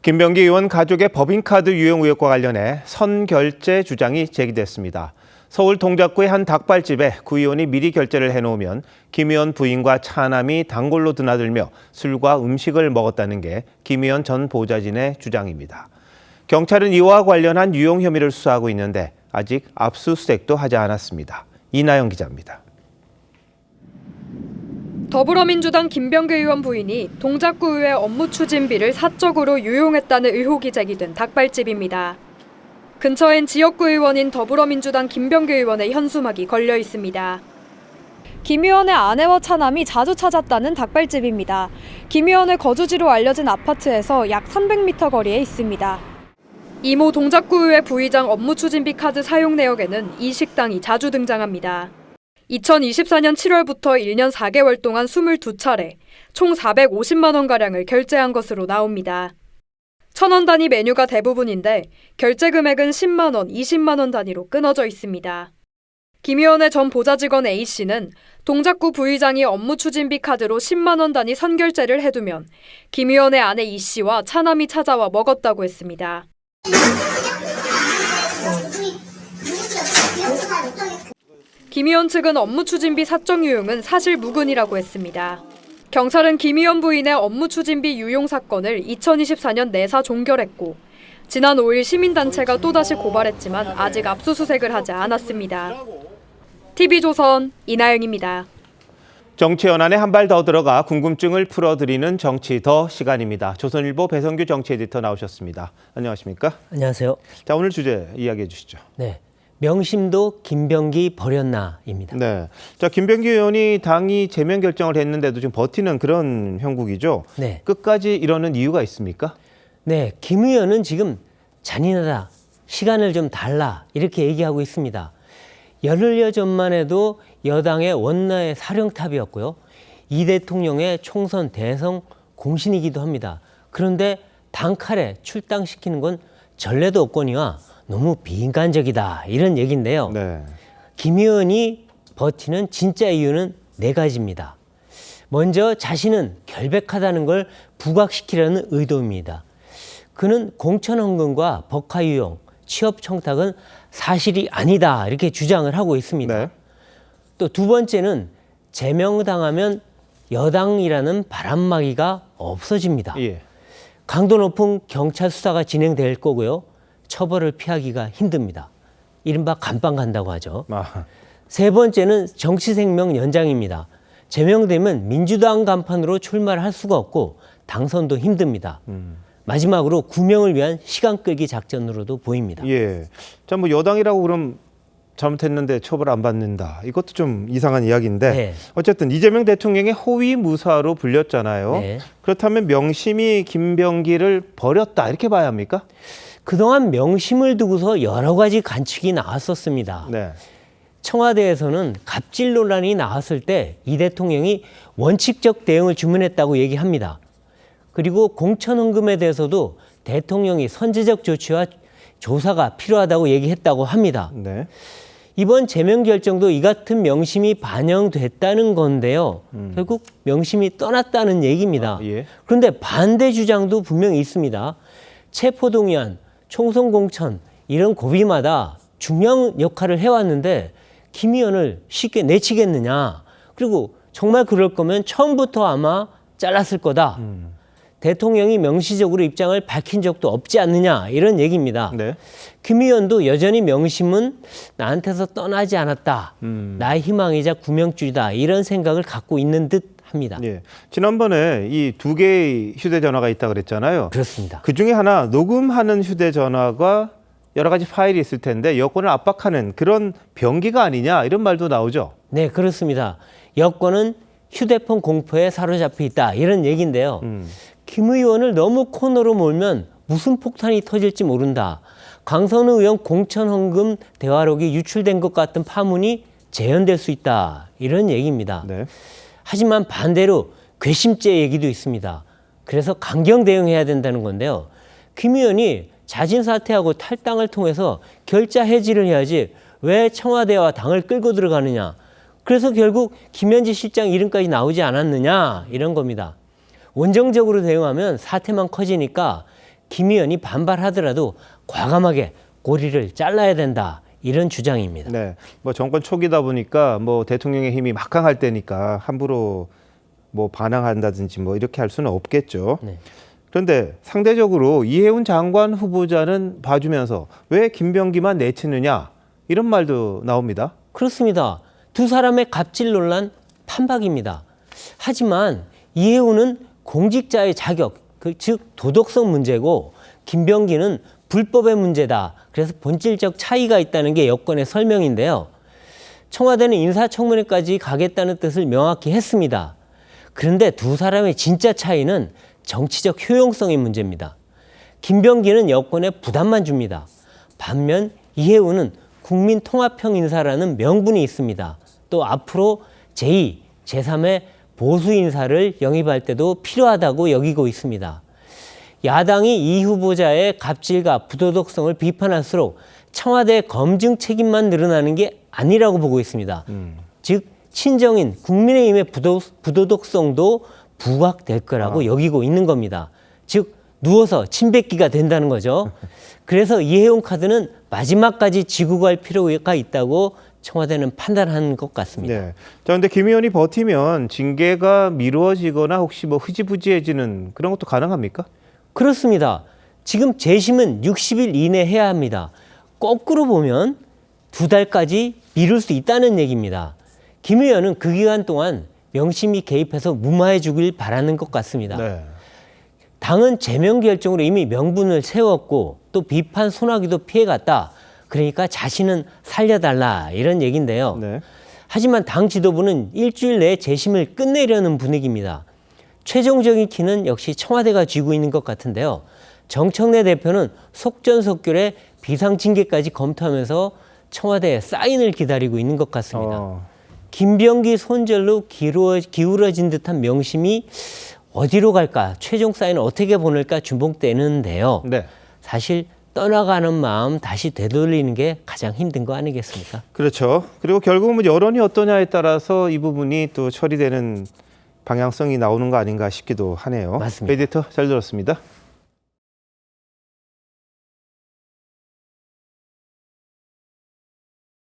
김병기 의원 가족의 법인카드 유용 의혹과 관련해 선결제 주장이 제기됐습니다. 서울 동작구의 한 닭발집에 구 의원이 미리 결제를 해놓으면 김 의원 부인과 차남이 단골로 드나들며 술과 음식을 먹었다는 게 김 의원 전 보좌진의 주장입니다. 경찰은 이와 관련한 유용 혐의를 수사하고 있는데 아직 압수수색도 하지 않았습니다. 이나영 기자입니다. 더불어민주당 김병기 의원 부인이 동작구의회 업무 추진비를 사적으로 유용했다는 의혹이 제기된 닭발집입니다. 근처엔 지역구 의원인 더불어민주당 김병기 의원의 현수막이 걸려 있습니다. 김 의원의 아내와 차남이 자주 찾았다는 닭발집입니다. 김 의원의 거주지로 알려진 아파트에서 약 300m 거리에 있습니다. 이모 동작구의회 부의장 업무 추진비 카드 사용 내역에는 이 식당이 자주 등장합니다. 2024년 7월부터 1년 4개월 동안 22차례, 총 450만 원가량을 결제한 것으로 나옵니다. 1,000원 단위 메뉴가 대부분인데 결제 금액은 10만 원, 20만 원 단위로 끊어져 있습니다. 김 의원의 전 보좌직원 A씨는 동작구 부의장이 업무 추진비 카드로 10만 원 단위 선결제를 해두면 김 의원의 아내 E씨와 차남이 찾아와 먹었다고 했습니다. 김 의원 측은 업무 추진비 사적 유용은 사실 무근이라고 했습니다. 경찰은 김 의원 부인의 업무 추진비 유용 사건을 2024년 내사 종결했고 지난 5일 시민단체가 또다시 고발했지만 아직 압수수색을 하지 않았습니다. TV조선 이나영입니다. 정치 연안에 한 발 더 들어가 궁금증을 풀어드리는 정치 더 시간입니다. 조선일보 배성규 정치 에디터 나오셨습니다. 안녕하십니까? 안녕하세요. 자, 오늘 주제 이야기해 주시죠. 네, 명심도 김병기 버렸나입니다. 네, 자 김병기 의원이 당이 제명 결정을 했는데도 지금 버티는 그런 형국이죠. 네, 끝까지 이러는 이유가 있습니까? 네, 김 의원은 지금 잔인하다, 시간을 좀 달라 이렇게 얘기하고 있습니다. 열흘여 전만 해도 여당의 원나의 사령탑이었고요. 이 대통령의 총선 대선 공신이기도 합니다. 그런데 단칼에 출당시키는 건 전례도 없거니와 너무 비인간적이다 이런 얘기인데요. 네. 김 의원이 버티는 진짜 이유는 네 가지입니다. 먼저 자신은 결백하다는 걸 부각시키려는 의도입니다. 그는 공천헌금과 법카유용, 취업청탁은 사실이 아니다 이렇게 주장을 하고 있습니다. 네. 또 두 번째는 제명당하면 여당이라는 바람막이가 없어집니다. 예. 강도 높은 경찰 수사가 진행될 거고요. 처벌을 피하기가 힘듭니다. 이른바 감방 간다고 하죠. 아. 세 번째는 정치 생명 연장입니다. 제명되면 민주당 간판으로 출마를 할 수가 없고 당선도 힘듭니다. 마지막으로 구명을 위한 시간 끌기 작전으로도 보입니다. 예. 자, 뭐 여당이라고 그럼 잘못했는데 처벌 안 받는다. 이것도 좀 이상한 이야기인데 네. 어쨌든 이재명 대통령의 호위 무사로 불렸잖아요. 네. 그렇다면 명심이 김병기를 버렸다 이렇게 봐야 합니까? 그동안 명심을 두고서 여러 가지 관측이 나왔었습니다. 네. 청와대에서는 갑질 논란이 나왔을 때 이 대통령이 원칙적 대응을 주문했다고 얘기합니다. 그리고 공천헌금에 대해서도 대통령이 선제적 조치와 조사가 필요하다고 얘기했다고 합니다. 네. 이번 제명 결정도 이 같은 명심이 반영됐다는 건데요. 결국 명심이 떠났다는 얘기입니다. 아, 예. 그런데 반대 주장도 분명히 있습니다. 체포동의안, 총선 공천 이런 고비마다 중요한 역할을 해왔는데 김 의원을 쉽게 내치겠느냐. 그리고 정말 그럴 거면 처음부터 아마 잘랐을 거다. 대통령이 명시적으로 입장을 밝힌 적도 없지 않느냐 이런 얘기입니다. 네. 김 의원도 여전히 명심은 나한테서 떠나지 않았다. 나의 희망이자 구명줄이다. 이런 생각을 갖고 있는 듯 합니다. 예. 지난번에 이 두 개의 휴대전화가 있다 그랬잖아요. 그렇습니다. 그 중에 하나 녹음하는 휴대전화가 여러 가지 파일이 있을 텐데 여권을 압박하는 그런 병기가 아니냐 이런 말도 나오죠. 네, 그렇습니다. 여권은 휴대폰 공포에 사로잡혀 있다. 이런 얘기인데요. 김 의원을 너무 코너로 몰면 무슨 폭탄이 터질지 모른다. 강선우 의원 공천헌금 대화록이 유출된 것 같은 파문이 재현될 수 있다. 이런 얘기입니다. 네. 하지만 반대로 괘씸죄 얘기도 있습니다. 그래서 강경 대응해야 된다는 건데요. 김 의원이 자진 사퇴하고 탈당을 통해서 결자 해지를 해야지 왜 청와대와 당을 끌고 들어가느냐. 그래서 결국 김현지 실장 이름까지 나오지 않았느냐 이런 겁니다. 원정적으로 대응하면 사태만 커지니까 김 의원이 반발하더라도 과감하게 고리를 잘라야 된다. 이런 주장입니다. 네, 뭐 정권 초기다 보니까 뭐 대통령의 힘이 막강할 때니까 함부로 뭐 반항한다든지 뭐 이렇게 할 수는 없겠죠. 네. 그런데 상대적으로 이해운 장관 후보자는 봐주면서 왜 김병기만 내치느냐 이런 말도 나옵니다. 그렇습니다. 두 사람의 갑질 논란 판박입니다. 하지만 이해운은 공직자의 자격, 즉 도덕성 문제고 김병기는 불법의 문제다. 그래서 본질적 차이가 있다는 게 여권의 설명인데요. 청와대는 인사청문회까지 가겠다는 뜻을 명확히 했습니다. 그런데 두 사람의 진짜 차이는 정치적 효용성의 문제입니다. 김병기는 여권에 부담만 줍니다. 반면 이해운은 국민통합형 인사라는 명분이 있습니다. 또 앞으로 제2, 제3의 보수 인사를 영입할 때도 필요하다고 여기고 있습니다. 야당이 이 후보자의 갑질과 부도덕성을 비판할수록 청와대의 검증 책임만 늘어나는 게 아니라고 보고 있습니다. 즉 친정인 국민의힘의 부도덕성도 부각될 거라고 여기고 있는 겁니다. 즉 누워서 침 뱉기가 된다는 거죠. 그래서 이해운 카드는 마지막까지 지고 갈 필요가 있다고 청와대는 판단한 것 같습니다. 네. 자, 근데 김 의원이 버티면 징계가 미루어지거나 혹시 뭐 흐지부지해지는 그런 것도 가능합니까? 그렇습니다. 지금 재심은 60일 이내 해야 합니다. 거꾸로 보면 2달까지 미룰 수 있다는 얘기입니다. 김 의원은 그 기간 동안 명심히 개입해서 무마해 주길 바라는 것 같습니다. 네. 당은 제명 결정으로 이미 명분을 세웠고 또 비판 소나기도 피해갔다. 그러니까 자신은 살려달라 이런 얘기인데요. 네. 하지만 당 지도부는 일주일 내에 재심을 끝내려는 분위기입니다. 최종적인 키는 역시 청와대가 쥐고 있는 것 같은데요. 정청래 대표는 속전속결에 비상징계까지 검토하면서 청와대에 사인을 기다리고 있는 것 같습니다. 김병기 손절로 기울어진 듯한 명심이 어디로 갈까, 최종 사인을 어떻게 보낼까 주목되는데요. 네. 사실 떠나가는 마음 다시 되돌리는 게 가장 힘든 거 아니겠습니까? 그렇죠. 그리고 결국은 뭐 여론이 어떠냐에 따라서 이 부분이 또 처리되는 방향성이 나오는 거 아닌가 싶기도 하네요. 맞습니다. 에디터 잘 들었습니다.